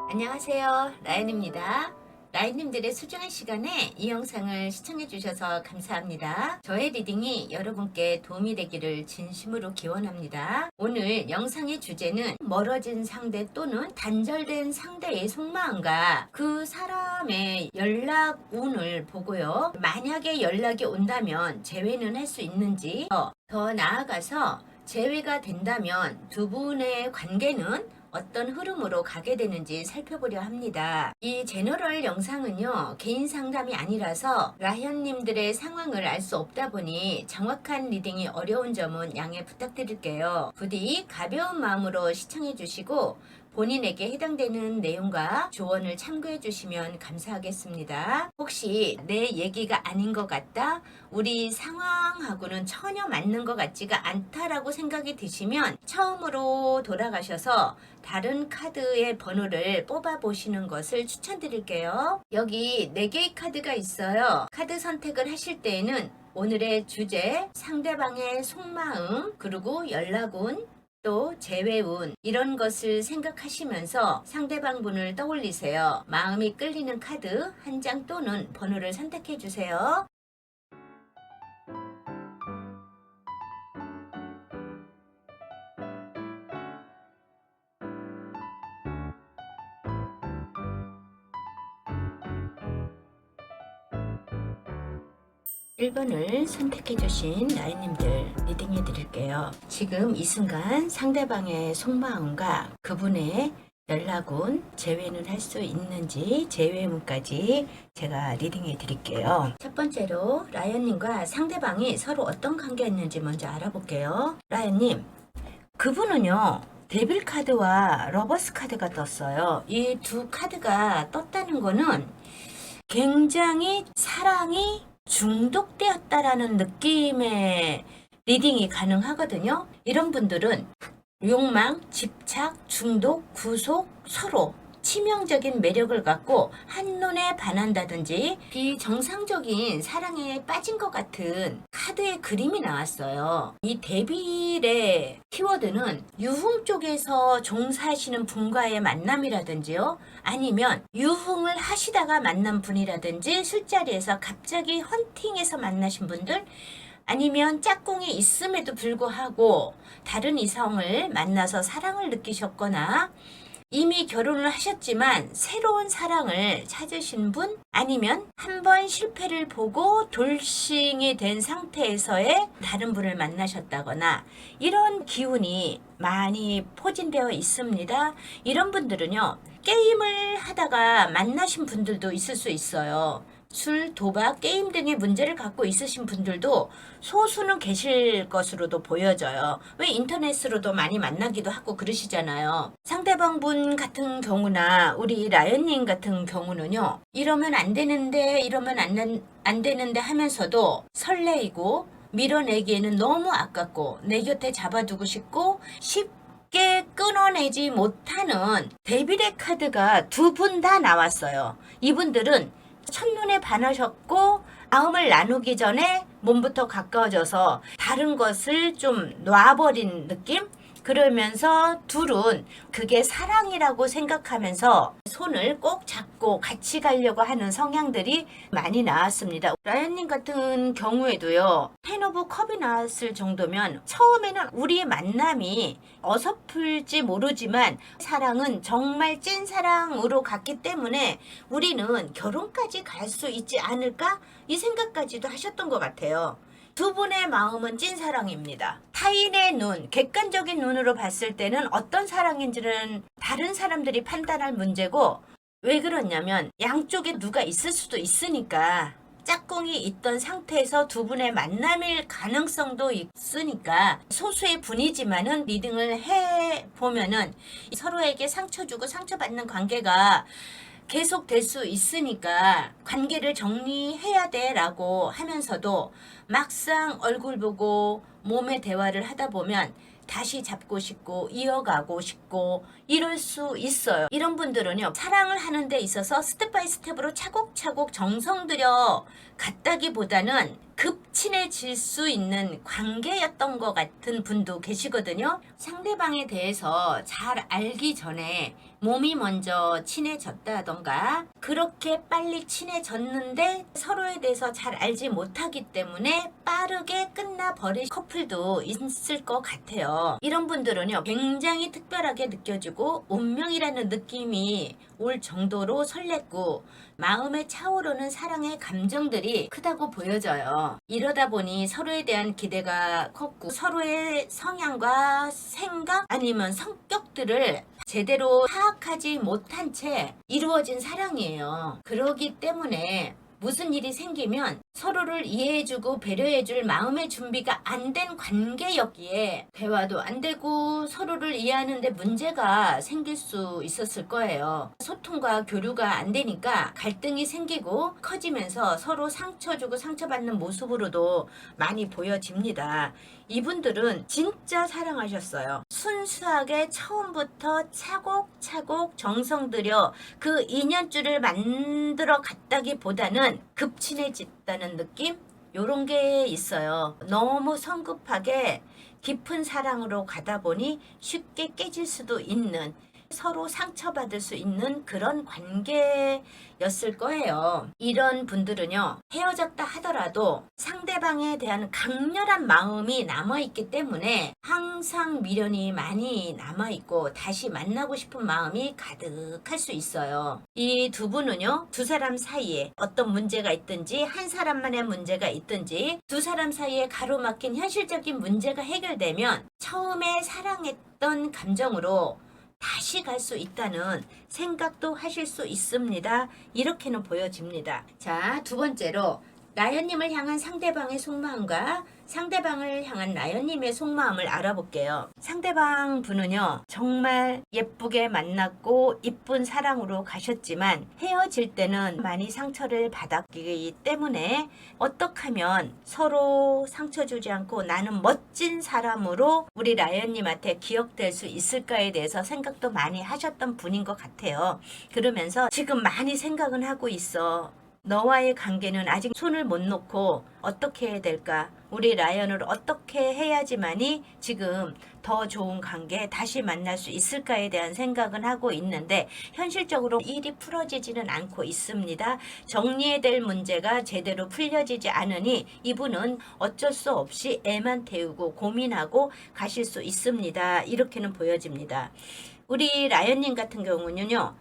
안녕하세요. 라연입니다. 라연님들의 소중한 시간에 이 영상을 시청해 주셔서 감사합니다. 저의 리딩이 여러분께 도움이 되기를 진심으로 기원합니다. 오늘 영상의 주제는 멀어진 상대 또는 단절된 상대의 속마음과 그 사람의 연락 운을 보고요. 만약에 연락이 온다면 재회는 할 수 있는지, 더 나아가서 재회가 된다면 두 분의 관계는 어떤 흐름으로 가게 되는지 살펴보려 합니다. 이 제너럴 영상은요, 개인 상담이 아니라서 라현님들의 상황을 알 수 없다 보니 정확한 리딩이 어려운 점은 양해 부탁드릴게요. 부디 가벼운 마음으로 시청해 주시고 본인에게 해당되는 내용과 조언을 참고해 주시면 감사하겠습니다. 혹시 내 얘기가 아닌 것 같다, 우리 상황하고는 전혀 맞는 것 같지가 않다라고 생각이 드시면 처음으로 돌아가셔서 다른 카드의 번호를 뽑아 보시는 것을 추천드릴게요. 여기 4개의 카드가 있어요. 카드 선택을 하실 때에는 오늘의 주제, 상대방의 속마음, 그리고 연락운, 또 재회운, 이런 것을 생각하시면서 상대방 분을 떠올리세요. 마음이 끌리는 카드 한 장 또는 번호를 선택해 주세요. 일 번을 선택해 주신 라인님들 리딩해 드릴게요. 지금 이 순간 상대방의 속마음과 그분의 연락운, 재회는 할 수 있는지 재회문까지 제가 리딩해 드릴게요. 첫 번째로 라이언님과 상대방이 서로 어떤 관계였는지 먼저 알아볼게요. 라이언님, 그분은요, 데빌 카드와 러버스 카드가 떴어요. 이 두 카드가 떴다는 거는 굉장히 사랑이 중독되었다라는 느낌의 리딩이 가능하거든요. 이런 분들은 욕망, 집착, 중독, 구속, 서로 치명적인 매력을 갖고 한눈에 반한다든지 비정상적인 사랑에 빠진 것 같은 카드의 그림이 나왔어요. 이 데빌의 키워드는 유흥 쪽에서 종사하시는 분과의 만남이라든지요, 아니면 유흥을 하시다가 만난 분이라든지, 술자리에서 갑자기 헌팅에서 만나신 분들, 아니면 짝꿍이 있음에도 불구하고 다른 이성을 만나서 사랑을 느끼셨거나 이미 결혼을 하셨지만 새로운 사랑을 찾으신 분, 아니면 한 번 실패를 보고 돌싱이 된 상태에서의 다른 분을 만나셨다거나 이런 기운이 많이 포진되어 있습니다. 이런 분들은요, 게임을 하다가 만나신 분들도 있을 수 있어요. 술, 도박, 게임 등의 문제를 갖고 있으신 분들도 소수는 계실 것으로도 보여져요. 왜 인터넷으로도 많이 만나기도 하고 그러시잖아요. 상대방 분 같은 경우나 우리 라연님 같은 경우는요, 이러면 안 되는데, 이러면 안 되는데 하면서도 설레이고 밀어내기에는 너무 아깝고 내 곁에 잡아두고 싶고 쉽게 끊어내지 못하는 데빌의 카드가 두 분 다 나왔어요. 이분들은 첫눈에 반하셨고 마음을 나누기 전에 몸부터 가까워져서 다른 것을 좀 놔버린 느낌? 그러면서 둘은 그게 사랑이라고 생각하면서 손을 꼭 잡고 같이 가려고 하는 성향들이 많이 나왔습니다. 라이언님 같은 경우에도요, 텐 오브 컵이 나왔을 정도면 처음에는 우리의 만남이 어설플지 모르지만 사랑은 정말 찐사랑으로 갔기 때문에 우리는 결혼까지 갈 수 있지 않을까? 이 생각까지도 하셨던 것 같아요. 두 분의 마음은 찐사랑입니다. 타인의 눈, 객관적인 눈으로 봤을 때는 어떤 사랑인지는 다른 사람들이 판단할 문제고, 왜 그러냐면 양쪽에 누가 있을 수도 있으니까, 짝꿍이 있던 상태에서 두 분의 만남일 가능성도 있으니까 소수의 분이지만은 리딩을 해보면은 서로에게 상처 주고 상처받는 관계가 계속될 수 있으니까 관계를 정리해야 돼 라고 하면서도 막상 얼굴 보고 몸의 대화를 하다 보면 다시 잡고 싶고 이어가고 싶고 이럴 수 있어요. 이런 분들은요, 사랑을 하는 데 있어서 스텝 바이 스텝으로 차곡차곡 정성 들여 갔다기보다는 급친해질 수 있는 관계였던 것 같은 분도 계시거든요. 상대방에 대해서 잘 알기 전에 몸이 먼저 친해졌다던가, 그렇게 빨리 친해졌는데 서로에 대해서 잘 알지 못하기 때문에 빠르게 끝나버린 커플도 있을 것 같아요. 이런 분들은요, 굉장히 특별하게 느껴지고 운명이라는 느낌이 올 정도로 설렜고 마음에 차오르는 사랑의 감정들이 크다고 보여져요. 이러다 보니 서로에 대한 기대가 컸고 서로의 성향과 생각 아니면 성격들을 제대로 파악하지 못한 채 이루어진 사랑이에요. 그러기 때문에 무슨 일이 생기면 서로를 이해해주고 배려해줄 마음의 준비가 안 된 관계였기에 대화도 안 되고 서로를 이해하는데 문제가 생길 수 있었을 거예요. 소통과 교류가 안 되니까 갈등이 생기고 커지면서 서로 상처 주고 상처받는 모습으로도 많이 보여집니다. 이분들은 진짜 사랑하셨어요. 순수하게 처음부터 차곡차곡 정성 들여 그 인연줄을 만들어 갔다기보다는 급친해졌다는 느낌? 요런 게 있어요. 너무 성급하게 깊은 사랑으로 가다 보니 쉽게 깨질 수도 있는, 서로 상처받을 수 있는 그런 관계였을 거예요. 이런 분들은요, 헤어졌다 하더라도 상대방에 대한 강렬한 마음이 남아있기 때문에 항상 미련이 많이 남아있고 다시 만나고 싶은 마음이 가득할 수 있어요. 이 두 분은요, 두 사람 사이에 어떤 문제가 있든지 한 사람만의 문제가 있든지 두 사람 사이에 가로막힌 현실적인 문제가 해결되면 처음에 사랑했던 감정으로 다시 갈 수 있다는 생각도 하실 수 있습니다. 이렇게는 보여집니다. 자, 두 번째로 나연님을 향한 상대방의 속마음과 상대방을 향한 나연님의 속마음을 알아볼게요. 상대방 분은요, 정말 예쁘게 만났고 이쁜 사랑으로 가셨지만 헤어질 때는 많이 상처를 받았기 때문에 어떻게 하면 서로 상처 주지 않고 나는 멋진 사람으로 우리 나연님한테 기억될 수 있을까에 대해서 생각도 많이 하셨던 분인 것 같아요. 그러면서 지금 많이 생각은 하고 있어. 너와의 관계는 아직 손을 못 놓고 어떻게 해야 될까? 우리 라이언을 어떻게 해야지만이 지금 더 좋은 관계 다시 만날 수 있을까에 대한 생각은 하고 있는데 현실적으로 일이 풀어지지는 않고 있습니다. 정리해야 될 문제가 제대로 풀려지지 않으니 이분은 어쩔 수 없이 애만 태우고 고민하고 가실 수 있습니다. 이렇게는 보여집니다. 우리 라이언님 같은 경우는요,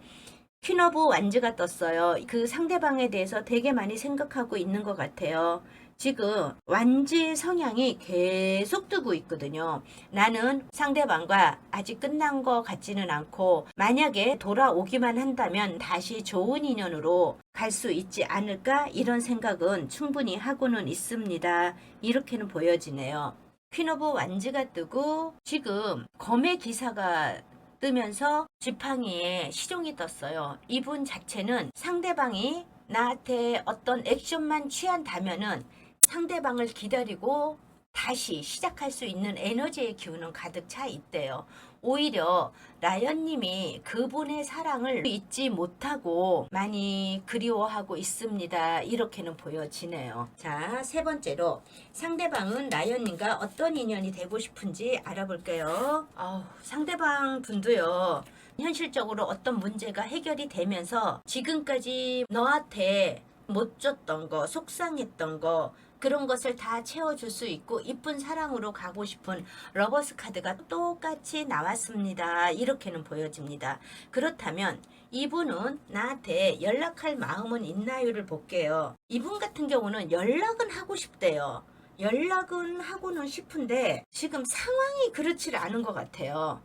퀸 오브 완즈가 떴어요. 그 상대방에 대해서 되게 많이 생각하고 있는 것 같아요. 지금 완지의 성향이 계속 뜨고 있거든요. 나는 상대방과 아직 끝난 것 같지는 않고 만약에 돌아오기만 한다면 다시 좋은 인연으로 갈 수 있지 않을까, 이런 생각은 충분히 하고는 있습니다. 이렇게는 보여지네요. 퀸 오브 완즈가 뜨고 지금 검의 기사가 뜨면서 지팡이에 시종이 떴어요. 이분 자체는 상대방이 나한테 어떤 액션만 취한다면은 상대방을 기다리고 다시 시작할 수 있는 에너지의 기운은 가득 차 있대요. 오히려 라연님이 그분의 사랑을 잊지 못하고 많이 그리워하고 있습니다. 이렇게는 보여지네요. 자, 세 번째로 상대방은 라연님과 어떤 인연이 되고 싶은지 알아볼게요. 상대방 분도요, 현실적으로 어떤 문제가 해결이 되면서 지금까지 너한테 못 줬던 거, 속상했던 거, 그런 것을 다 채워줄 수 있고 이쁜 사랑으로 가고 싶은 러버스 카드가 똑같이 나왔습니다. 이렇게는 보여집니다. 그렇다면 이분은 나한테 연락할 마음은 있나요를 볼게요. 이분 같은 경우는 연락은 하고 싶대요. 연락은 하고는 싶은데 지금 상황이 그렇지 않은 것 같아요.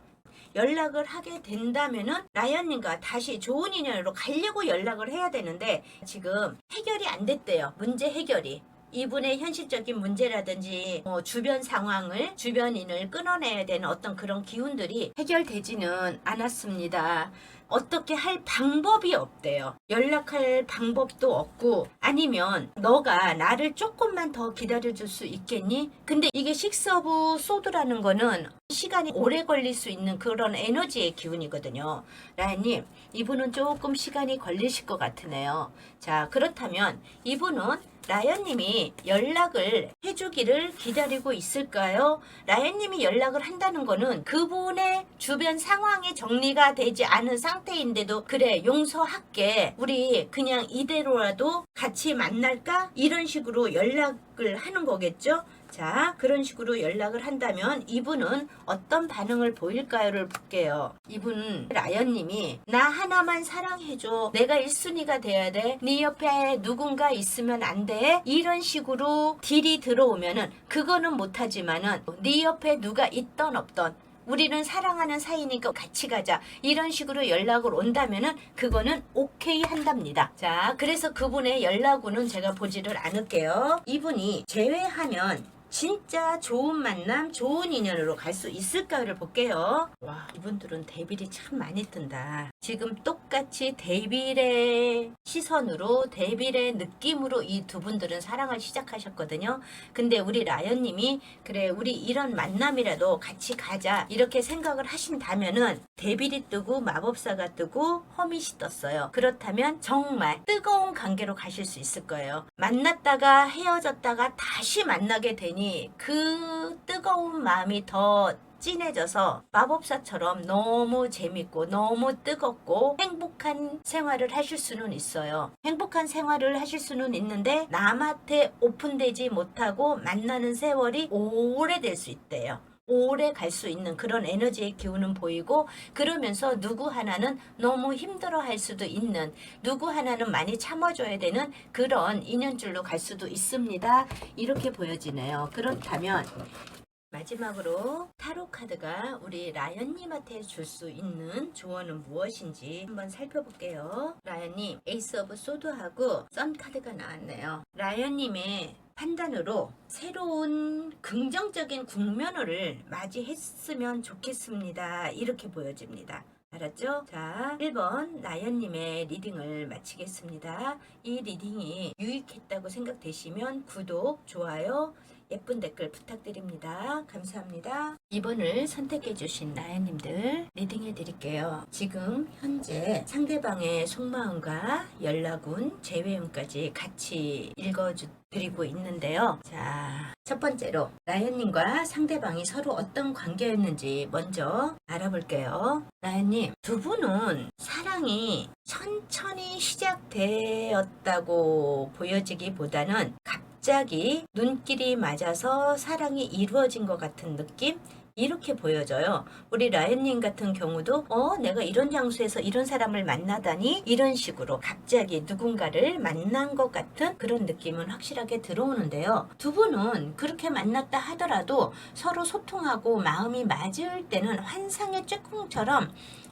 연락을 하게 된다면은 라이언님과 다시 좋은 인연으로 가려고 연락을 해야 되는데 지금 해결이 안 됐대요. 문제 해결이. 이분의 현실적인 문제라든지 주변 상황을, 주변인을 끊어내야 되는 어떤 그런 기운들이 해결되지는 않았습니다. 어떻게 할 방법이 없대요. 연락할 방법도 없고, 아니면 너가 나를 조금만 더 기다려줄 수 있겠니? 근데 이게 식스오브 소드라는 거는 시간이 오래 걸릴 수 있는 그런 에너지의 기운이거든요. 라인님, 이분은 조금 시간이 걸리실 것 같으네요. 자, 그렇다면 이분은 라연님이 연락을 해주기를 기다리고 있을까요? 라연님이 연락을 한다는 거는 그분의 주변 상황이 정리가 되지 않은 상태인데도, 그래, 용서할게, 우리 그냥 이대로라도 같이 만날까? 이런 식으로 연락을 하는 거겠죠? 자, 그런 식으로 연락을 한다면 이분은 어떤 반응을 보일까요를 볼게요. 이분 라연님이 나 하나만 사랑해줘, 내가 1순위가 돼야 돼, 네 옆에 누군가 있으면 안 돼, 이런 식으로 딜이 들어오면은 그거는 못하지만은 네 옆에 누가 있던 없던 우리는 사랑하는 사이니까 같이 가자, 이런 식으로 연락을 온다면은 그거는 오케이 한답니다. 자, 그래서 그분의 연락운은 제가 보지를 않을게요. 이분이 제외하면 진짜 좋은 만남, 좋은 인연으로 갈 수 있을까를 볼게요. 와, 이분들은 데빌이 참 많이 뜬다. 지금 똑같이 데빌의 시선으로, 데빌의 느낌으로 이 두 분들은 사랑을 시작하셨거든요. 근데 우리 라연님이 그래, 우리 이런 만남이라도 같이 가자, 이렇게 생각을 하신다면은 데빌이 뜨고 마법사가 뜨고 허밋이 떴어요. 그렇다면 정말 뜨거운 관계로 가실 수 있을 거예요. 만났다가 헤어졌다가 다시 만나게 되니 그 뜨거운 마음이 더 진해져서 마법사처럼 너무 재밌고 너무 뜨겁고 행복한 생활을 하실 수는 있어요. 행복한 생활을 하실 수는 있는데 남한테 오픈되지 못하고 만나는 세월이 오래될 수 있대요. 오래 갈 수 있는 그런 에너지의 기운은 보이고, 그러면서 누구 하나는 너무 힘들어 할 수도 있는, 누구 하나는 많이 참아줘야 되는 그런 인연줄로 갈 수도 있습니다. 이렇게 보여지네요. 그렇다면 마지막으로 타로 카드가 우리 라연님한테 줄 수 있는 조언은 무엇인지 한번 살펴볼게요. 라연님, 에이스 오브 소드하고 선 카드가 나왔네요. 라연님의 판단으로 새로운 긍정적인 국면을 맞이했으면 좋겠습니다, 이렇게 보여집니다. 알았죠? 자, 1번 라연님의 리딩을 마치겠습니다. 이 리딩이 유익했다고 생각되시면 구독, 좋아요, 예쁜 댓글 부탁드립니다. 감사합니다. 2번을 선택해 주신 라연님들 리딩해 드릴게요. 지금 현재 상대방의 속마음과 연락운, 재회운까지 같이 읽어드리고 있는데요. 자, 첫 번째로 라연님과 상대방이 서로 어떤 관계였는지 먼저 알아볼게요. 라연님, 두 분은 사랑이 천천히 시작되었다고 보여지기보다는 갑자기 눈길이 맞아서 사랑이 이루어진 것 같은 느낌? 이렇게 보여져요. 우리 라연님 같은 경우도 내가 이런 장소에서 이런 사람을 만나다니, 이런 식으로 갑자기 누군가를 만난 것 같은 그런 느낌은 확실하게 들어오는데요. 두 분은 그렇게 만났다 하더라도 서로 소통하고 마음이 맞을 때는 환상의 쬐꿍처럼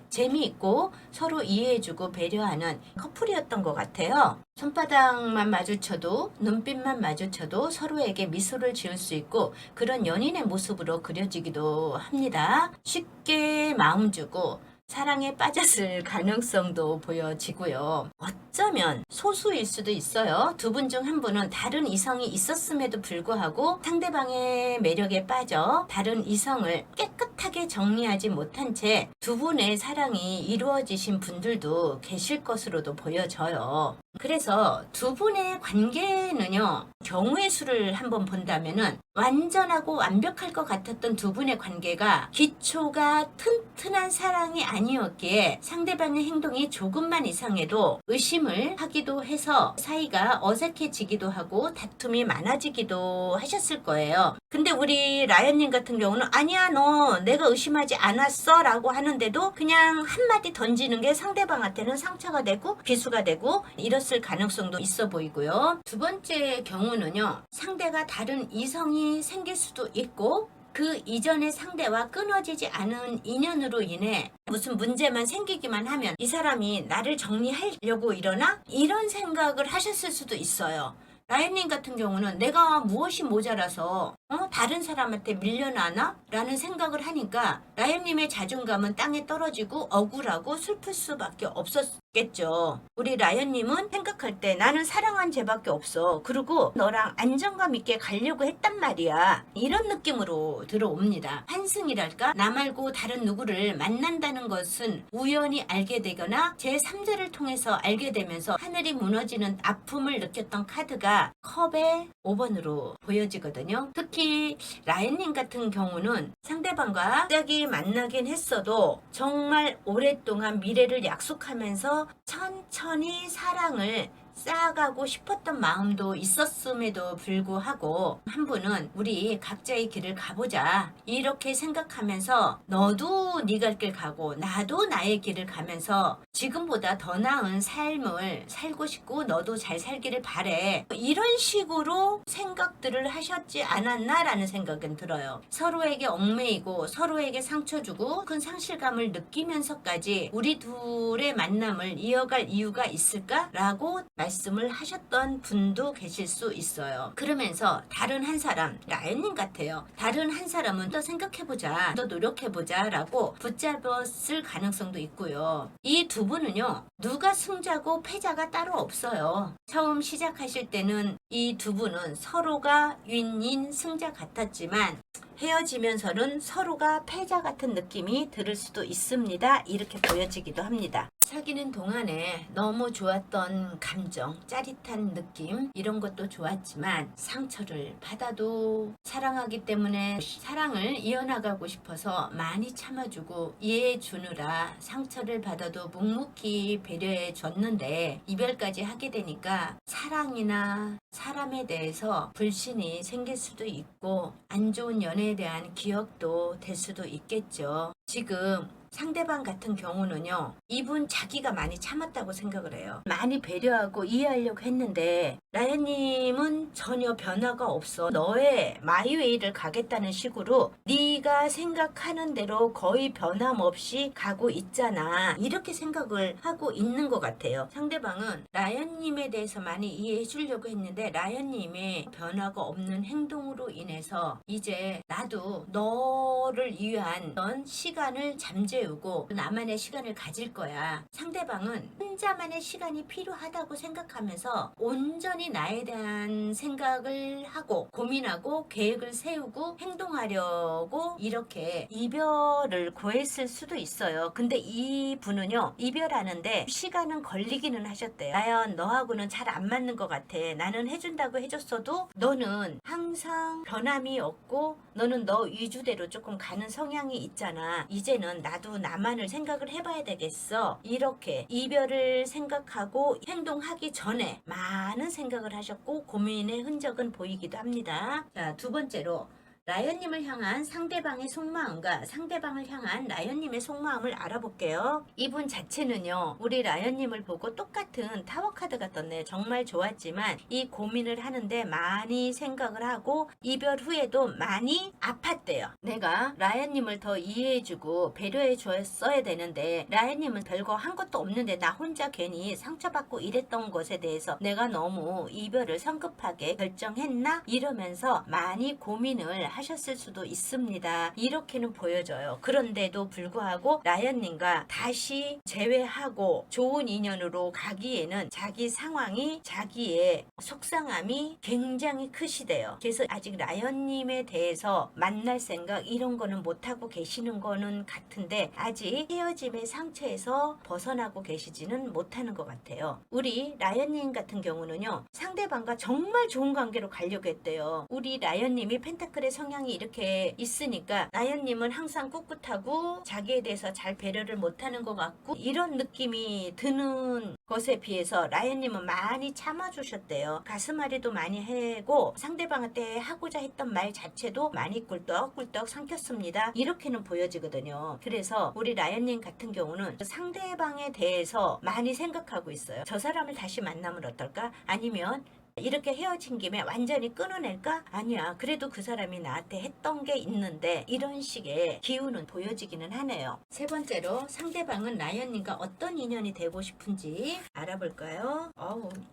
재미있고 서로 이해해주고 배려하는 커플이었던 것 같아요. 손바닥만 마주쳐도, 눈빛만 마주쳐도 서로에게 미소를 지을 수 있고 그런 연인의 모습으로 그려지기도 합니다. 쉽게 마음 주고 사랑에 빠졌을 가능성도 보여지고요. 어쩌면 소수일 수도 있어요. 두 분 중 한 분은 다른 이성이 있었음에도 불구하고 상대방의 매력에 빠져 다른 이성을 깨끗하게 정리하지 못한 채 두 분의 사랑이 이루어지신 분들도 계실 것으로도 보여져요. 그래서 두 분의 관계는요, 경우의 수를 한번 본다면은 완전하고 완벽할 것 같았던 두 분의 관계가 기초가 튼튼한 사랑이 아니었기에 상대방의 행동이 조금만 이상해도 의심을 하기도 해서 사이가 어색해지기도 하고 다툼이 많아지기도 하셨을 거예요. 근데 우리 라연님 같은 경우는 아니야, 너 내가 의심하지 않았어 라고 하는데도 그냥 한마디 던지는 게 상대방한테는 상처가 되고 비수가 되고 이랬을 가능성도 있어 보이고요. 두 번째 경우는요, 상대가 다른 이성이 생길 수도 있고 그 이전의 상대와 끊어지지 않은 인연으로 인해 무슨 문제만 생기기만 하면 이 사람이 나를 정리하려고 이러나? 이런 생각을 하셨을 수도 있어요. 라연님 같은 경우는 내가 무엇이 모자라서 다른 사람한테 밀려나나? 라는 생각을 하니까 라연님의 자존감은 땅에 떨어지고 억울하고 슬플 수밖에 없었겠죠. 우리 라연님은 생각할 때 나는 사랑한 죄밖에 없어. 그리고 너랑 안정감 있게 가려고 했단 말이야. 이런 느낌으로 들어옵니다. 환승이랄까? 나 말고 다른 누구를 만난다는 것은 우연히 알게 되거나 제3자를 통해서 알게 되면서 하늘이 무너지는 아픔을 느꼈던 카드가 컵의 5번으로 보여지거든요. 특히 라연님 같은 경우는 상대방과 갑자기 만나긴 했어도 정말 오랫동안 미래를 약속하면서 천천히 사랑을 쌓아가고 싶었던 마음도 있었음에도 불구하고 한 분은 우리 각자의 길을 가보자 이렇게 생각하면서 너도 네 갈 길 가고 나도 나의 길을 가면서 지금보다 더 나은 삶을 살고 싶고 너도 잘 살기를 바래 이런 식으로 생각들을 하셨지 않았나라는 생각은 들어요. 서로에게 얽매이고 서로에게 상처 주고 큰 상실감을 느끼면서까지 우리 둘의 만남을 이어갈 이유가 있을까라고 말씀을 하셨던 분도 계실 수 있어요. 그러면서 다른 한 사람, 라연님 같아요. 다른 한 사람은 더 생각해보자, 더 노력해보자 라고 붙잡았을 가능성도 있고요. 이 두 분은요, 누가 승자고 패자가 따로 없어요. 처음 시작하실 때는 이 두 분은 서로가 윈윈 승자 같았지만 헤어지면서는 서로가 패자 같은 느낌이 들을 수도 있습니다. 이렇게 보여지기도 합니다. 사귀는 동안에 너무 좋았던 감정, 짜릿한 느낌 이런 것도 좋았지만 상처를 받아도 사랑하기 때문에 사랑을 이어나가고 싶어서 많이 참아주고 이해해 주느라 상처를 받아도 묵묵히 배려해 줬는데 이별까지 하게 되니까 사랑이나 사람에 대해서 불신이 생길 수도 있고 안 좋은 연애에 대한 기억도 될 수도 있겠죠. 지금 상대방 같은 경우는요, 이분 자기가 많이 참았다고 생각을 해요. 많이 배려하고 이해하려고 했는데 라연님은 전혀 변화가 없어. 너의 마이웨이를 가겠다는 식으로 네가 생각하는 대로 거의 변함없이 가고 있잖아. 이렇게 생각을 하고 있는 것 같아요. 상대방은 라연님에 대해서 많이 이해해 주려고 했는데 라연님의 변화가 없는 행동으로 인해서 이제 나도 너를 위한 어떤 시간을 잠재우고 나만의 시간을 가질 거야. 상대방은 혼자만의 시간이 필요하다고 생각하면서 온전히 나에 대한 생각을 하고 고민하고 계획을 세우고 행동하려고 이렇게 이별을 구했을 수도 있어요. 근데 이 분은요, 이별하는데 시간은 걸리기는 하셨대요. 나연 너하고는 잘 안 맞는 것 같아. 나는 해준다고 해줬어도 너는 항상 변함이 없고 너는 너 위주대로 조금 가는 성향이 있잖아. 이제는 나도 나만을 생각을 해봐야 되겠어. 이렇게 이별을 생각하고 행동하기 전에 많은 생각을 하셨고 고민의 흔적은 보이기도 합니다. 자, 두 번째로 라연님을 향한 상대방의 속마음과 상대방을 향한 라연님의 속마음을 알아볼게요. 이분 자체는요, 우리 라연님을 보고 똑같은 타워 카드가 떴네요. 정말 좋았지만 이 고민을 하는데 많이 생각을 하고 이별 후에도 많이 아팠대요. 내가 라연님을 더 이해해주고 배려해 줬어야 되는데 라연님은 별거 한 것도 없는데 나 혼자 괜히 상처받고 이랬던 것에 대해서 내가 너무 이별을 성급하게 결정했나? 이러면서 많이 고민을 하셨을 수도 있습니다. 이렇게는 보여져요. 그런데도 불구하고 라연님과 다시 재회하고 좋은 인연으로 가기에는 자기 상황이 자기의 속상함이 굉장히 크시대요. 그래서 아직 라연님에 대해서 만날 생각 이런 거는 못하고 계시는 거는 같은데 아직 헤어짐의 상처에서 벗어나고 계시지는 못하는 것 같아요. 우리 라연님 같은 경우는요, 상대방과 정말 좋은 관계로 가려고 했대요. 우리 라연님이 펜타클의 성향이 이렇게 있으니까 라연님은 항상 꿋꿋하고 자기에 대해서 잘 배려를 못하는 것 같고 이런 느낌이 드는 것에 비해서 라연님은 많이 참아주셨대요. 가슴앓이도 많이 하고 상대방한테 하고자 했던 말 자체도 많이 꿀떡꿀떡 삼켰습니다. 이렇게는 보여지거든요. 그래서 우리 라연님 같은 경우는 상대방에 대해서 많이 생각하고 있어요. 저 사람을 다시 만나면 어떨까? 아니면 이렇게 헤어진 김에 완전히 끊어낼까? 아니야. 그래도 그 사람이 나한테 했던 게 있는데 이런 식의 기운은 보여지기는 하네요. 세 번째로 상대방은 라이언님과 어떤 인연이 되고 싶은지 알아볼까요?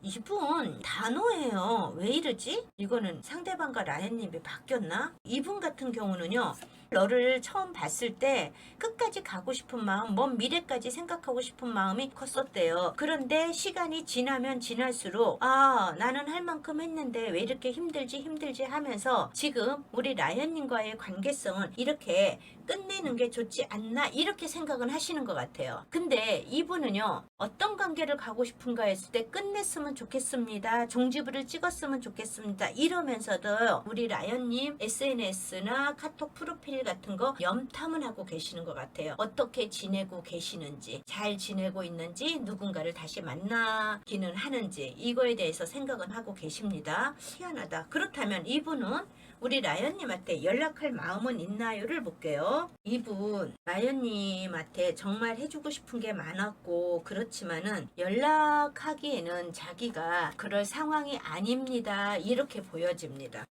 이분 단호해요. 왜 이러지? 이거는 상대방과 라이언님이 바뀌었나? 이분 같은 경우는요. 너를 처음 봤을 때 끝까지 가고 싶은 마음, 먼 미래까지 생각하고 싶은 마음이 컸었대요. 그런데 시간이 지나면 지날수록 나는 할 만큼 했는데 왜 이렇게 힘들지 하면서 지금 우리 라이언님과의 관계성은 이렇게 끝내는 게 좋지 않나 이렇게 생각은 하시는 것 같아요. 근데 이분은요. 어떤 관계를 가고 싶은가 했을 때 끝냈으면 좋겠습니다. 종지부를 찍었으면 좋겠습니다. 이러면서도 우리 라이언님 SNS나 카톡 프로필 같은 거 염탐은 하고 계시는 것 같아요. 어떻게 지내고 계시는지, 잘 지내고 있는지, 누군가를 다시 만나기는 하는지 이거에 대해서 생각은 하고 계십니다. 희한하다. 그렇다면 이분은 우리 라이언님한테 연락할 마음은 있나요를 볼게요. 이분 라이언님한테 정말 해주고 싶은 게 많았고 그렇지만은 연락하기에는 자기가 그럴 상황이 아닙니다. 이렇게 보여집니다.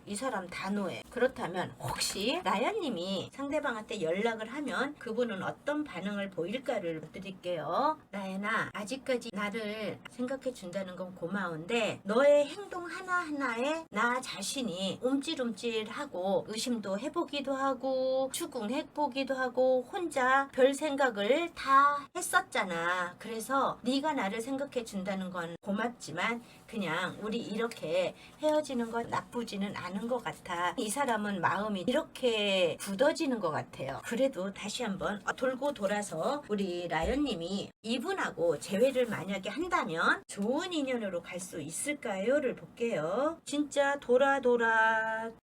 이 사람 단호해. 그렇다면 혹시 라이언님이 상대방한테 연락을 하면 그분은 어떤 반응을 보일까를 드릴게요. 라이언아, 아직까지 나를 생각해 준다는 건 고마운데 너의 행동 하나하나에 나 자신이 움찔움찔하고 의심도 해보기도 하고 추궁해보기도 하고 혼자 별 생각을 다 했었잖아. 그래서 네가 나를 생각해 준다는 건 고맙지만 그냥 우리 이렇게 헤어지는 건 나쁘지는 않은 것 같아. 이 사람은 마음이 이렇게 굳어지는 것 같아요. 그래도 다시 한번 돌고 돌아서 우리 라이언님이 이분하고 재회를 만약에 한다면 좋은 인연으로 갈 수 있을까요?를 볼게요. 진짜 돌아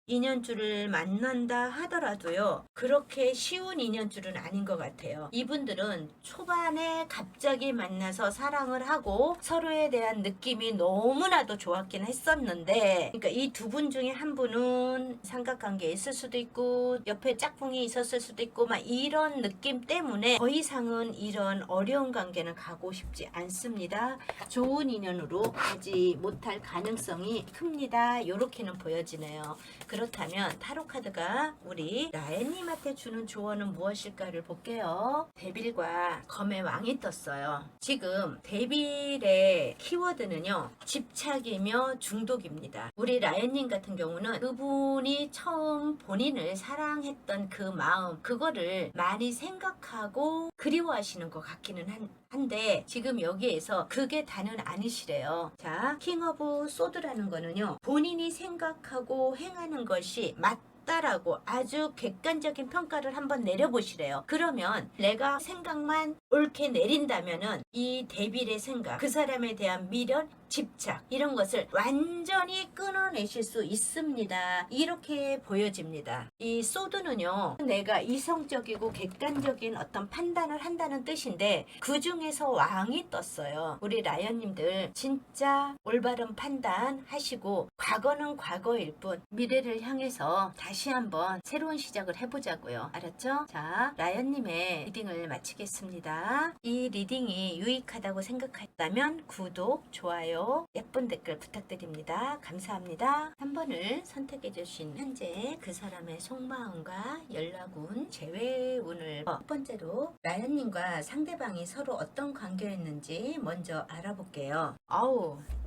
인연줄을 만난다 하더라도요. 그렇게 쉬운 인연줄은 아닌 것 같아요. 이분들은 초반에 갑자기 만나서 사랑을 하고 서로에 대한 느낌이 너무나도 좋았긴 했었는데 그러니까 이 두 분 중에 한 분은 삼각관계에 있을 수도 있고 옆에 짝꿍이 있었을 수도 있고 막 이런 느낌 때문에 더 이상은 이런 어려운 관계는 가고 싶지 않습니다. 좋은 인연으로 가지 못할 가능성이 큽니다. 이렇게는 보여지네요. 그렇다면 타로 카드가 우리 라이언님한테 주는 조언은 무엇일까를 볼게요. 데빌과 검의 왕이 떴어요. 지금 데빌의 키워드는요. 집착이며 중독입니다. 우리 라이언님 같은 경우는 그분이 처음 본인을 사랑했던 그 마음 그거를 많이 생각하고 그리워하시는 것 같기는 한데 지금 여기에서 그게 다는 아니시래요. 자, 킹 오브 소드라는 거는요. 본인이 생각하고 행하는 것이 맞다라고 아주 객관적인 평가를 한번 내려보시래요. 그러면 내가 생각만 옳게 내린다면은 이 데빌의 생각, 그 사람에 대한 미련, 집착 이런 것을 완전히 끊어내실 수 있습니다. 이렇게 보여집니다. 이 소드는요. 내가 이성적이고 객관적인 어떤 판단을 한다는 뜻인데 그 중에서 왕이 떴어요. 우리 라이언님들 진짜 올바른 판단 하시고 과거는 과거일 뿐 미래를 향해서 다시 한번 새로운 시작을 해보자고요. 알았죠? 자, 라이언님의 리딩을 마치겠습니다. 이 리딩이 유익하다고 생각했다면 구독, 좋아요 예쁜 댓글 부탁드립니다. 감사합니다. 3번을 선택해주신 현재 그 사람의 속마음과 연락운, 재회운을 첫 번째로 라이언님과 상대방이 서로 어떤 관계였는지 먼저 알아볼게요.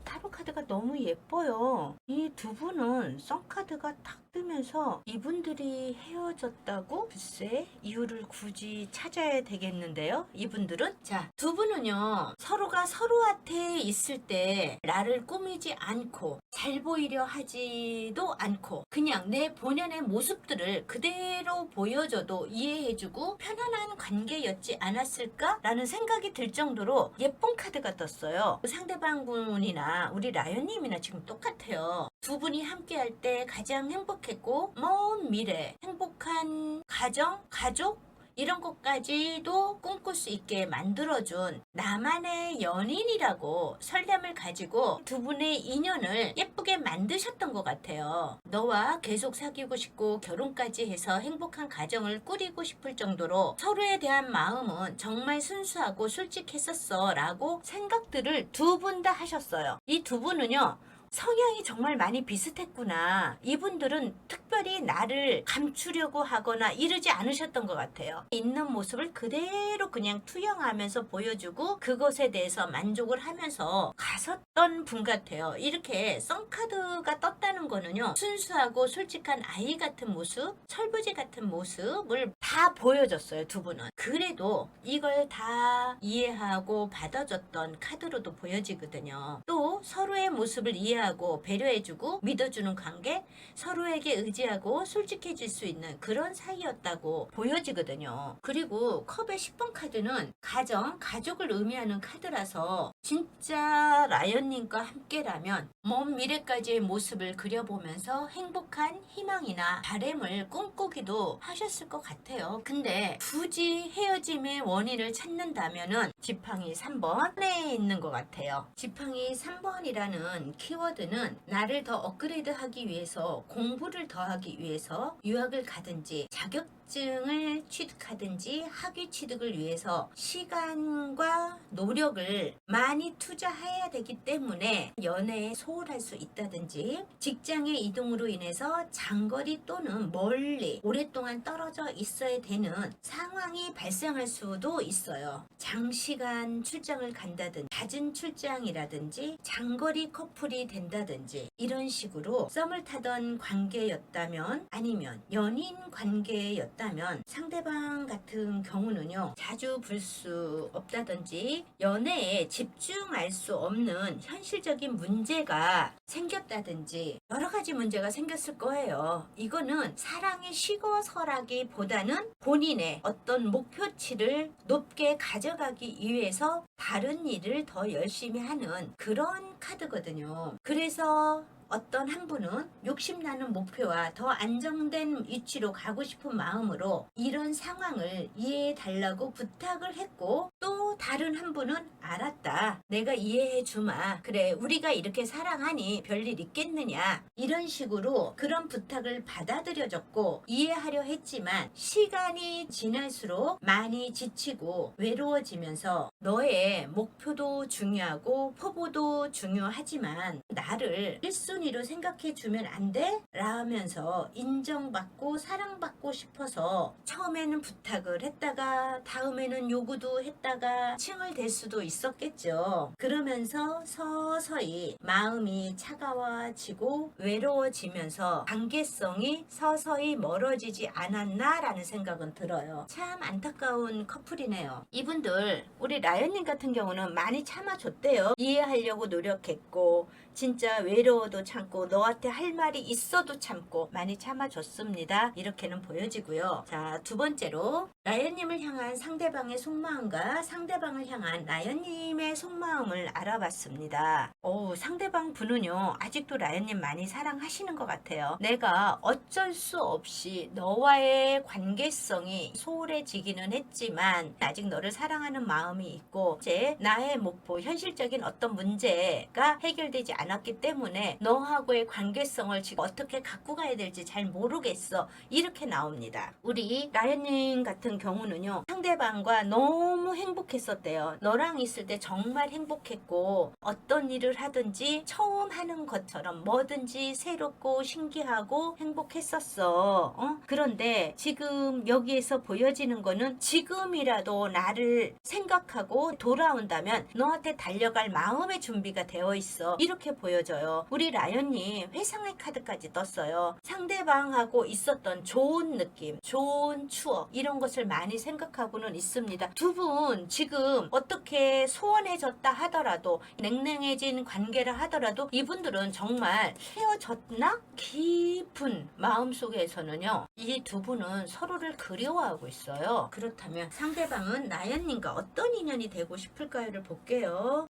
타로 카드가 너무 예뻐요. 이 두 분은 썬카드가 탁 뜨면서 이분들이 헤어졌다고? 글쎄 이유를 굳이 찾아야 되겠는데요. 이분들은 자, 두 분은요 서로가 서로한테 있을 때 나를 꾸미지 않고 잘 보이려 하지도 않고 그냥 내 본연의 모습들을 그대로 보여줘도 이해해주고 편안한 관계였지 않았을까? 라는 생각이 들 정도로 예쁜 카드가 떴어요. 상대방 분이나 우리 라이언님이나 지금 똑같아요. 두 분이 함께 할 때 가장 행복했고 먼 미래 행복한 가정, 가족 이런 것까지도 꿈꿀 수 있게 만들어준 나만의 연인이라고 설렘을 가지고 두 분의 인연을 예쁘게 만드셨던 것 같아요. 너와 계속 사귀고 싶고 결혼까지 해서 행복한 가정을 꾸리고 싶을 정도로 서로에 대한 마음은 정말 순수하고 솔직했었어 라고 생각들을 두 분 다 하셨어요. 이 두 분은요 성향이 정말 많이 비슷했구나. 이분들은 특별히 나를 감추려고 하거나 이러지 않으셨던 것 같아요. 있는 모습을 그대로 그냥 투영하면서 보여주고 그것에 대해서 만족을 하면서 갔었던 분 같아요. 이렇게 썬카드가 떴다는 거는요, 순수하고 솔직한 아이 같은 모습, 철부지 같은 모습을 다 보여줬어요, 두 분은. 그래도 이걸 다 이해하고 받아줬던 카드로도 보여지거든요. 또 서로의 모습을 이해하고 배려해주고 믿어주는 관계, 서로에게 의지하고 솔직해질 수 있는 그런 사이였다고 보여지거든요. 그리고 컵의 10번 카드는 가정, 가족을 의미하는 카드라서 진짜 라이언님과 함께라면 먼 미래까지의 모습을 그려보면서 행복한 희망이나 바램을 꿈꾸기도 하셨을 것 같아요. 근데 굳이 헤어짐의 원인을 찾는다면은 지팡이 3번에 있는 것 같아요. 지팡이 3번이라는 키워드는 나를 더 업그레이드하기 위해서, 공부를 더 하기 위해서 유학을 가든지 자격증을 취득하든지 학위 취득을 위해서 시간과 노력을 많이 투자해야 되기 때문에 연애에 소홀할 수 있다든지, 직장의 이동으로 인해서 장거리 또는 멀리 오랫동안 떨어져 있어야 되는 상황이 발생할 수도 있어요. 장시간 출장을 간다든지 잦은 출장이라든지 장거리 커플이 된다든지 이런 식으로 썸을 타던 관계였다면, 아니면 연인 관계였다면 상대방 같은 경우는요, 자주 볼 수 없다든지 연애에 집중할 수 없는 현실적인 문제가 생겼다든지 여러 가지 문제가 생겼을 거예요. 이거는 사랑이 식어서라기보다는 본인의 어떤 목표치를 높게 가져가기 위해서 다른 일을 더 열심히 하는 그런 카드거든요. 그래서 어떤 한 분은 욕심나는 목표와 더 안정된 위치로 가고 싶은 마음으로 이런 상황을 이해해 달라고 부탁을 했고, 또 다른 한 분은 알았다, 내가 이해해 주마, 그래 우리가 이렇게 사랑하니 별일 있겠느냐, 이런 식으로 그런 부탁을 받아들여졌고 이해하려 했지만 시간이 지날수록 많이 지치고 외로워지면서 너의 목표도 중요하고 포부도 중요하지만 나를 1순위로 생각해 주면 안 돼? 라면서 인정받고 사랑받고 싶어서 처음에는 부탁을 했다가 다음에는 요구도 했다가 칭얼댈 수도 있었겠죠. 그러면서 서서히 마음이 차가워지고 외로워지면서 관계성이 서서히 멀어지지 않았나 라는 생각은 들어요. 참 안타까운 커플이네요. 이분들, 우리 라연님 같은 경우는 많이 참아줬대요. 이해하려고 노력했고 진짜 외로워도 참고 너한테 할 말이 있어도 참고 많이 참아줬습니다. 이렇게는 보여지고요. 자, 두 번째로 라연님을 향한 상대방의 속마음과 상대방을 향한 라연님의 속마음을 알아봤습니다. 상대방 분은요, 아직도 라연님 많이 사랑하시는 것 같아요. 내가 어쩔 수 없이 너와의 관계성이 소홀해지기는 했지만 아직 너를 사랑하는 마음이 있고, 이제 나의 목표, 현실적인 어떤 문제가 해결되지 않았기 때문에 너하고의 관계성을 지금 어떻게 갖고 가야 될지 잘 모르겠어, 이렇게 나옵니다. 우리 라연님 같은 경우는요, 상대방과 너무 행복했었대요. 너랑 있을 때 정말 행복했고 어떤 일을 하든지 처음 하는 것처럼 뭐든지 새롭고 신기하고 행복했었어. 그런데 지금 여기에서 보여지는 거는 지금이라도 나를 생각하고 돌아온다면 너한테 달려갈 마음의 준비가 되어 있어, 이렇게 보여져요. 우리 라연님 회상의 카드까지 떴어요. 상대방하고 있었던 좋은 느낌, 좋은 추억, 이런 것을 많이 생각하고는 있습니다. 두 분 지금 어떻게 소원해졌다 하더라도, 냉랭해진 관계라 하더라도 이분들은 정말 헤어졌나? 깊은 마음속에서는요, 이 두 분은 서로를 그리워하고 있어요. 그렇다면 상대방은 나연님과 어떤 인연이 되고 싶을까요를 볼게요.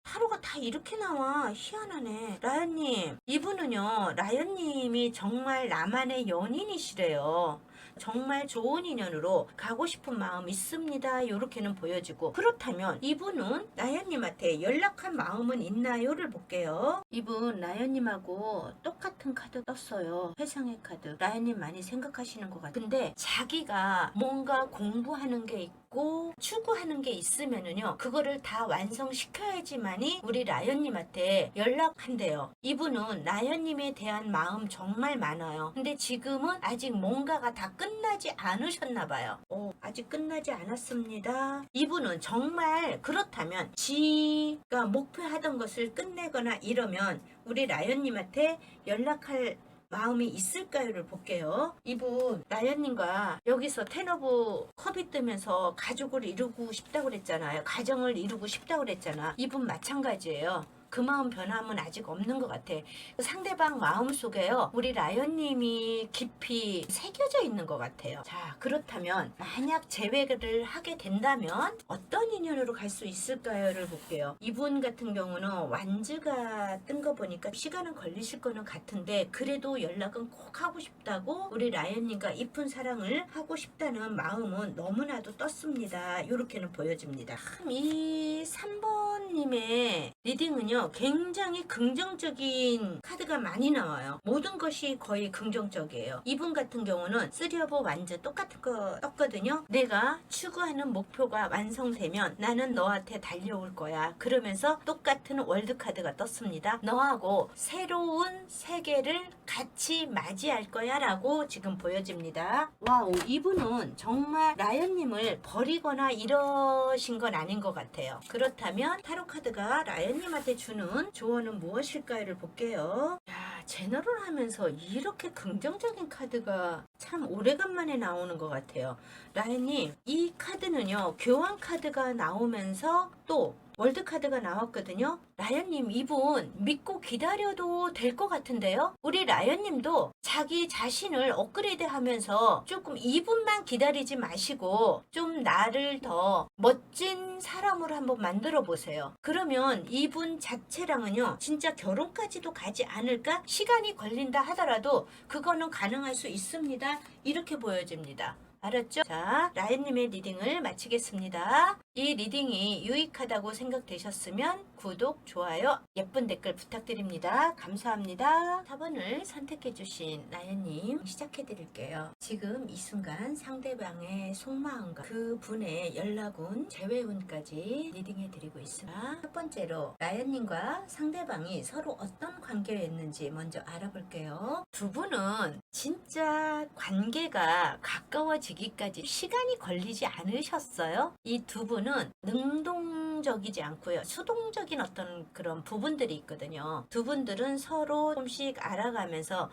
하루가 다 이렇게 나와. 희한하네. 라연님, 이분은요, 라연님이 정말 나만의 연인이시래요. 정말 좋은 인연으로 가고 싶은 마음 있습니다, 이렇게는 보여지고, 그렇다면 이분은 나연님한테 연락한 마음은 있나요를 볼게요. 이분 나연님하고 똑같은 카드 떴어요. 회상의 카드. 나연님 많이 생각하시는 것 같아요. 근데 자기가 뭔가 공부하는 게 있고 갖고 추구하는 게 있으면은요, 그거를 다 완성시켜야지만이 우리 라연님한테 연락한대요. 이분은 라연님에 대한 마음 정말 많아요. 근데 지금은 아직 뭔가가 다 끝나지 않으셨나 봐요. 아직 끝나지 않았습니다. 이분은 정말 그렇다면 지가 목표하던 것을 끝내거나 이러면 우리 라연님한테 연락할 마음이 있을까요를 볼게요. 이분 라연님과 여기서 텐 오브 컵이 뜨면서 가족을 이루고 싶다고 그랬잖아요. 가정을 이루고 싶다고 그랬잖아. 이분 마찬가지예요. 그 마음 변함은 아직 없는 것 같아. 상대방 마음 속에요, 우리 라연님이 깊이 새겨져 있는 것 같아요. 자, 그렇다면 만약 재회를 하게 된다면 어떤 인연으로 갈 수 있을까요를 볼게요. 이분 같은 경우는 완즈가 뜬 거 보니까 시간은 걸리실 거는 같은데 그래도 연락은 꼭 하고 싶다고, 우리 라연님과 이쁜 사랑을 하고 싶다는 마음은 너무나도 떴습니다. 이렇게는 보여집니다. 이 3번님의 리딩은요, 굉장히 긍정적인 카드가 많이 나와요. 모든 것이 거의 긍정적이에요. 이분 같은 경우는 3 오브 완즈 똑같은 거 떴거든요. 내가 추구하는 목표가 완성되면 나는 너한테 달려올 거야. 그러면서 똑같은 월드 카드가 떴습니다. 너하고 새로운 세계를 같이 맞이할 거야 라고 지금 보여집니다. 와우, 이분은 정말 라연님을 버리거나 이러신 건 아닌 것 같아요. 그렇다면 타로 카드가 라연님한테 주는 조언은 무엇일까요를 볼게요. 야, 제너럴 하면서 이렇게 긍정적인 카드가 참 오래간만에 나오는 것 같아요. 라연님, 이 카드는요, 교환 카드가 나오면서 또 월드 카드가 나왔거든요. 라연님, 이분 믿고 기다려도 될 것 같은데요. 우리 라연님도 자기 자신을 업그레이드 하면서 조금 이분만 기다리지 마시고 좀 나를 더 멋진 사람으로 한번 만들어 보세요. 그러면 이분 자체랑은요, 진짜 결혼까지도 가지 않을까? 시간이 걸린다 하더라도 그거는 가능할 수 있습니다. 이렇게 보여집니다. 알았죠? 자, 라연님의 리딩을 마치겠습니다. 이 리딩이 유익하다고 생각되셨으면 구독, 좋아요, 예쁜 댓글 부탁드립니다. 감사합니다. 4번을 선택해주신 라연님 시작해드릴게요. 지금 이 순간 상대방의 속마음과 그분의 연락운, 재회운까지 리딩해드리고 있습니다. 첫 번째로 라연님과 상대방이 서로 어떤 관계였는지 먼저 알아볼게요. 두 분은 진짜 관계가 가까워지기까지 시간이 걸리지 않으셨어요? 이 두 분은 능동적이지 않고요, 수동적인 어떤 그런 부분들이 있거든요. 두 분들은 서로 조금씩 알아가면서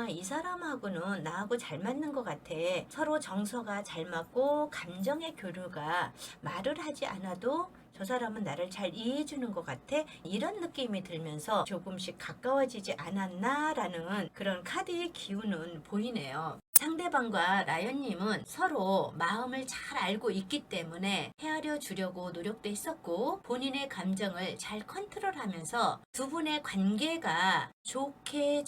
이 사람하고는 나하고 잘 맞는 것 같아. 서로 정서가 잘 맞고 감정의 교류가 말을 하지 않아도 저 사람은 나를 잘 이해해주는 것 같아. 이런 느낌이 들면서 조금씩 가까워지지 않았나 라는 그런 카드의 기운은 보이네요. 상대방과 라연님은 서로 마음을 잘 알고 있기 때문에 헤아려 주려고 노력도 했었고 본인의 감정을 잘 컨트롤하면서 두 분의 관계가 좋게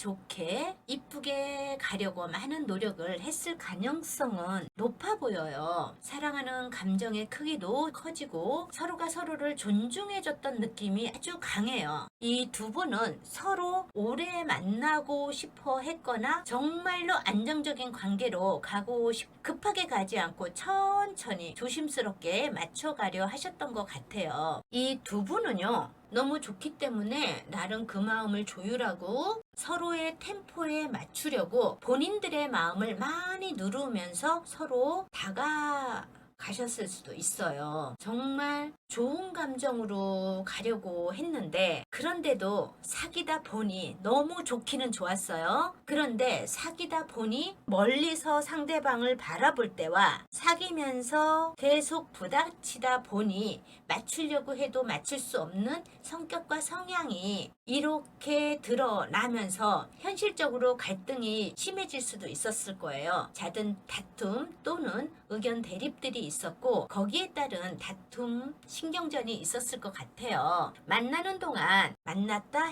이쁘게 가려고 많은 노력을 했을 가능성은 높아 보여요. 사랑하는 감정의 크기도 커지고 서로가 서로를 존중해줬던 느낌이 아주 강해요. 이 두 분은 서로 오래 만나고 싶어 했거나 정말로 안정적인 관계로 가고 급하게 가지 않고 천천히 조심스럽게 맞춰가려 하셨던 것 같아요. 이 두 분은요, 너무 좋기 때문에 나름 그 마음을 조율하고 서로의 템포에 맞추려고 본인들의 마음을 많이 누르면서 서로 다가가셨을 수도 있어요. 정말 좋은 감정으로 가려고 했는데 그런데도 사귀다 보니 너무 좋기는 좋았어요. 그런데 사귀다 보니 멀리서 상대방을 바라볼 때와 사귀면서 계속 부닥치다 보니 맞추려고 해도 맞출 수 없는 성격과 성향이 이렇게 드러나면서 현실적으로 갈등이 심해질 수도 있었을 거예요. 잦은 다툼 또는 의견 대립들이 있었고 거기에 따른 다툼, 신경전이 있었을 것 같아요. 만나는 동안 만났다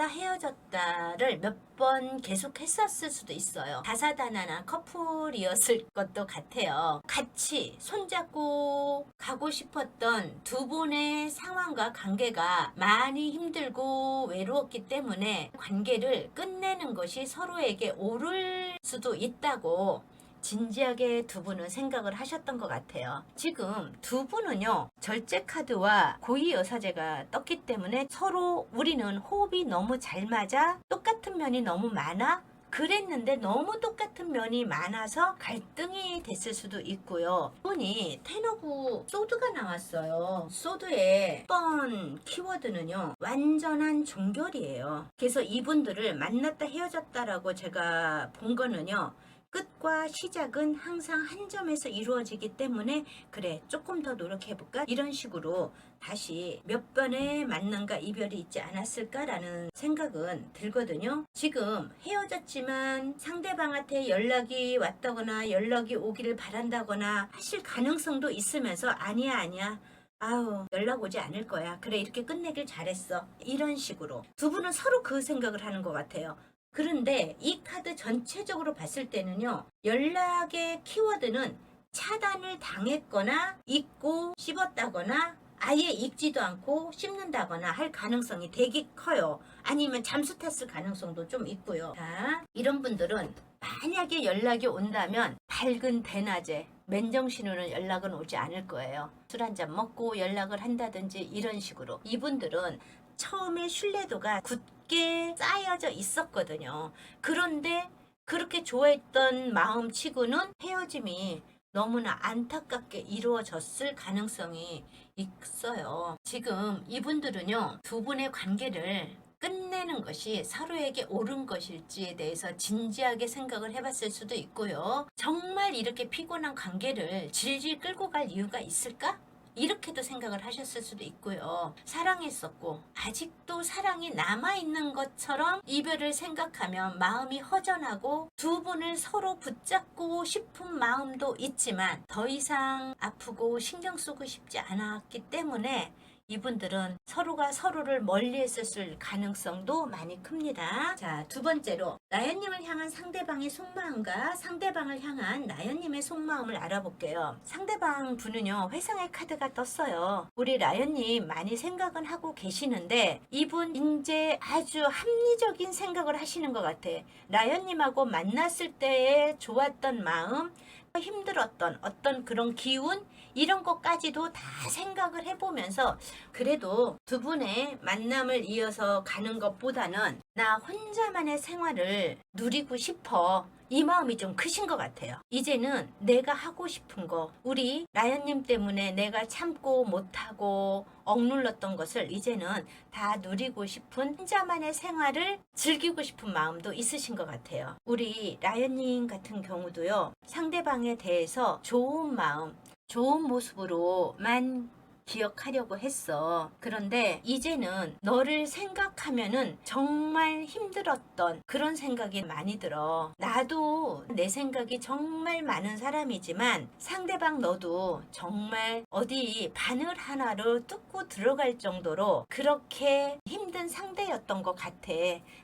헤어졌다를 몇 번 계속 했었을 수도 있어요. 다사다난한 커플이었을 것도 같아요. 같이 손잡고 가고 싶었던 두 분의 상황과 관계가 많이 힘들고 외로웠기 때문에 관계를 끝내는 것이 서로에게 옳을 수도 있다고 진지하게 두 분은 생각을 하셨던 것 같아요. 지금 두 분은요, 절제 카드와 고위 여사제가 떴기 때문에 서로 우리는 호흡이 너무 잘 맞아, 똑같은 면이 너무 많아, 그랬는데 너무 똑같은 면이 많아서 갈등이 됐을 수도 있고요. 이분이 텐 오브 소드가 나왔어요. 소드의 1번 키워드는요, 완전한 종결이에요. 그래서 이분들을 만났다 헤어졌다라고 제가 본 거는요, 끝과 시작은 항상 한 점에서 이루어지기 때문에 그래, 조금 더 노력해볼까? 이런 식으로 다시 몇 번의 만남과 이별이 있지 않았을까라는 생각은 들거든요. 지금 헤어졌지만 상대방한테 연락이 왔다거나 연락이 오기를 바란다거나 하실 가능성도 있으면서 아니야 아우, 연락 오지 않을 거야, 그래, 이렇게 끝내길 잘했어, 이런 식으로 두 분은 서로 그 생각을 하는 것 같아요. 그런데 이 카드 전체적으로 봤을 때는요, 연락의 키워드는 차단을 당했거나 잊고 씹었다거나 아예 읽지도 않고 씹는다거나 할 가능성이 되게 커요. 아니면 잠수 탔을 가능성도 좀 있고요. 자, 이런 분들은 만약에 연락이 온다면 밝은 대낮에 맨정신으로는 연락은 오지 않을 거예요. 술 한잔 먹고 연락을 한다든지 이런 식으로. 이분들은 처음에 신뢰도가 굳게 쌓여져 있었거든요. 그런데 그렇게 좋아했던 마음치고는 헤어짐이 너무나 안타깝게 이루어졌을 가능성이 있어요. 지금 이분들은요, 두 분의 관계를 끝내는 것이 서로에게 옳은 것일지에 대해서 진지하게 생각을 해봤을 수도 있고요. 정말 이렇게 피곤한 관계를 질질 끌고 갈 이유가 있을까? 이렇게도 생각을 하셨을 수도 있고요. 사랑했었고 아직도 사랑이 남아있는 것처럼 이별을 생각하면 마음이 허전하고 두 분을 서로 붙잡고 싶은 마음도 있지만 더 이상 아프고 신경 쓰고 싶지 않았기 때문에 이분들은 서로가 서로를 멀리 했었을 가능성도 많이 큽니다. 자, 두 번째로 나연님을 향한 상대방의 속마음과 상대방을 향한 나연님의 속마음을 알아볼게요. 상대방 분은요, 회상의 카드가 떴어요. 우리 나연님 많이 생각은 하고 계시는데 이분 이제 아주 합리적인 생각을 하시는 것 같아. 나연님하고 만났을 때의 좋았던 마음, 힘들었던 어떤 그런 기운, 이런 것까지도 다 생각을 해보면서 그래도 두 분의 만남을 이어서 가는 것보다는 나 혼자만의 생활을 누리고 싶어, 이 마음이 좀 크신 것 같아요. 이제는 내가 하고 싶은 거, 우리 라연님 때문에 내가 참고 못하고 억눌렀던 것을 이제는 다 누리고 싶은 혼자만의 생활을 즐기고 싶은 마음도 있으신 것 같아요. 우리 라연님 같은 경우도요, 상대방에 대해서 좋은 마음, 좋은 모습으로만 기억하려고 했어. 그런데 이제는 너를 생각하면은 정말 힘들었던 그런 생각이 많이 들어. 나도 내 생각이 정말 많은 사람이지만 상대방 너도 정말 어디 바늘 하나로 뚫고 들어갈 정도로 그렇게 힘든 상대였던 것 같아.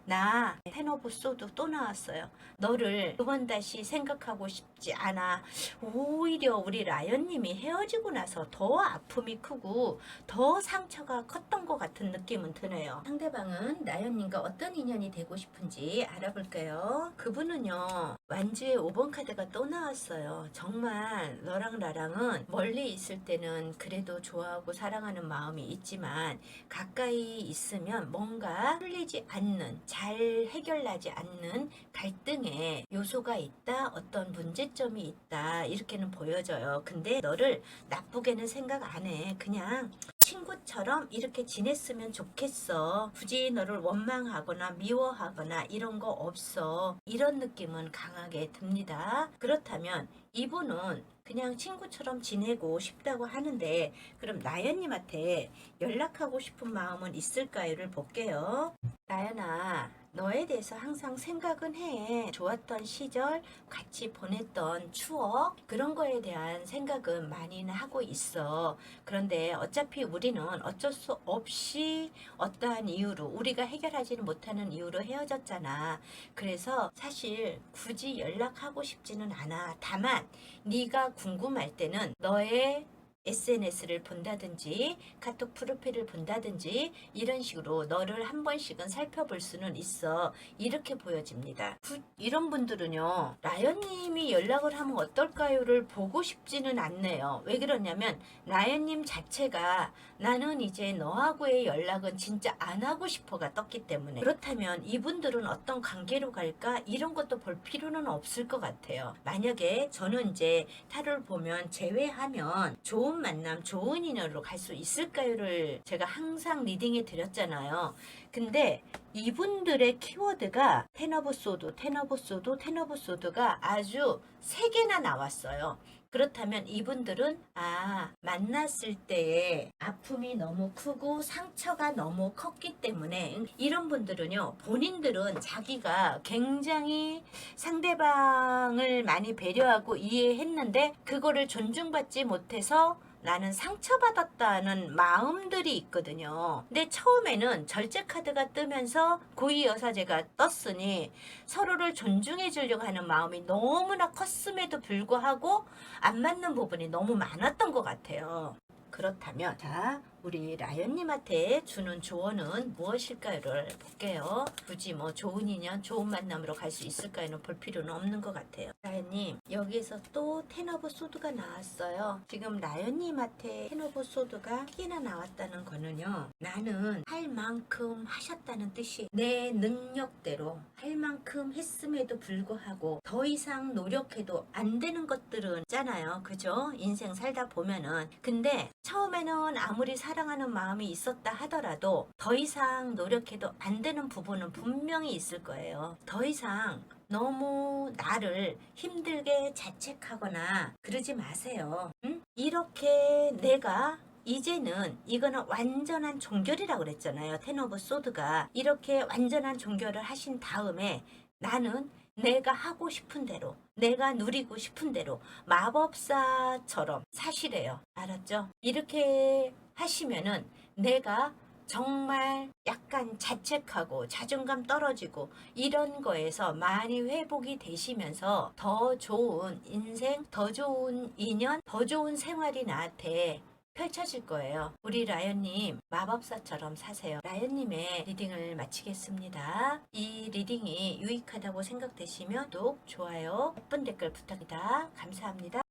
나 텐 오브 소드 또 나왔어요. 너를 두 번 다시 생각하고 싶지 않아. 오히려 우리 라연님이 헤어지고 나서 더 아픔이 크고 더 상처가 컸던 것 같은 느낌은 드네요. 상대방은 나연님과 어떤 인연이 되고 싶은지 알아볼게요. 그분은요, 완주의 5번 카드가 또 나왔어요. 정말 너랑 나랑은 멀리 있을 때는 그래도 좋아하고 사랑하는 마음이 있지만 가까이 있으면 뭔가 풀리지 않는, 잘 해결나지 않는 갈등의 요소가 있다, 어떤 문제점이 있다, 이렇게는 보여져요. 근데 너를 나쁘게는 생각 안 해. 그냥 친구처럼 이렇게 지냈으면 좋겠어. 굳이 너를 원망하거나 미워하거나 이런 거 없어. 이런 느낌은 강하게 듭니다. 그렇다면 이분은 그냥 친구처럼 지내고 싶다고 하는데 그럼 나연님한테 연락하고 싶은 마음은 있을까요를 볼게요. 나연아, 너에 대해서 항상 생각은 해. 좋았던 시절, 같이 보냈던 추억, 그런 거에 대한 생각은 많이는 하고 있어. 그런데 어차피 우리는 어쩔 수 없이 어떠한 이유로, 우리가 해결하지는 못하는 이유로 헤어졌잖아. 그래서 사실 굳이 연락하고 싶지는 않아. 다만 네가 궁금할 때는 너의 SNS를 본다든지 카톡 프로필을 본다든지 이런 식으로 너를 한 번씩은 살펴볼 수는 있어. 이렇게 보여집니다. 이런 분들은요, 라연님이 연락을 하면 어떨까요를 보고 싶지는 않네요. 왜 그러냐면 라연님 자체가 나는 이제 너하고의 연락은 진짜 안 하고 싶어가 떴기 때문에. 그렇다면 이분들은 어떤 관계로 갈까? 이런 것도 볼 필요는 없을 것 같아요. 만약에 저는 이제 타로를 보면 제외하면 좋은 만남, 좋은 인연으로 갈 수 있을까요를 제가 항상 리딩해 드렸잖아요. 근데 이분들의 키워드가 텐 오브 소드, 텐 오브 소드, 텐 오브 소드가 아주 3개나 나왔어요. 그렇다면 이분들은 만났을 때의 아픔이 너무 크고 상처가 너무 컸기 때문에 이런 분들은요, 본인들은 자기가 굉장히 상대방을 많이 배려하고 이해했는데 그거를 존중받지 못해서 나는 상처받았다는 마음들이 있거든요. 근데 처음에는 절제 카드가 뜨면서 고위 여사제가 떴으니 서로를 존중해 주려고 하는 마음이 너무나 컸음에도 불구하고 안 맞는 부분이 너무 많았던 것 같아요. 그렇다면 자, 우리 라연님한테 주는 조언은 무엇일까요를 볼게요. 굳이 뭐 좋은 인연, 좋은 만남으로 갈 수 있을까요는 볼 필요는 없는 것 같아요. 라연님, 여기에서 또 텐 오브 소드가 나왔어요. 지금 라연님한테 텐 오브 소드가 끼나 나왔다는 거는요, 나는 할 만큼 하셨다는 뜻이, 내 능력대로 할 만큼 했음에도 불구하고 더 이상 노력해도 안 되는 것들은 있잖아요. 그죠? 인생 살다 보면은. 근데 처음에는 아무리 사랑하는 마음이 있었다 하더라도 더 이상 노력해도 안 되는 부분은 분명히 있을 거예요. 더 이상 너무 나를 힘들게 자책하거나 그러지 마세요. 응? 이렇게 내가 이제는 이거는 완전한 종결이라고 그랬잖아요. 텐 오브 소드가 이렇게 완전한 종결을 하신 다음에 나는 내가 하고 싶은 대로, 내가 누리고 싶은 대로 마법사처럼 사시래요. 알았죠? 이렇게 하시면은 내가 정말 약간 자책하고 자존감 떨어지고 이런 거에서 많이 회복이 되시면서 더 좋은 인생, 더 좋은 인연, 더 좋은 생활이 나한테 펼쳐질 거예요. 우리 라연님 마법사처럼 사세요. 라연님의 리딩을 마치겠습니다. 이 리딩이 유익하다고 생각되시면 구독, 좋아요, 예쁜 댓글 부탁드립니다. 감사합니다.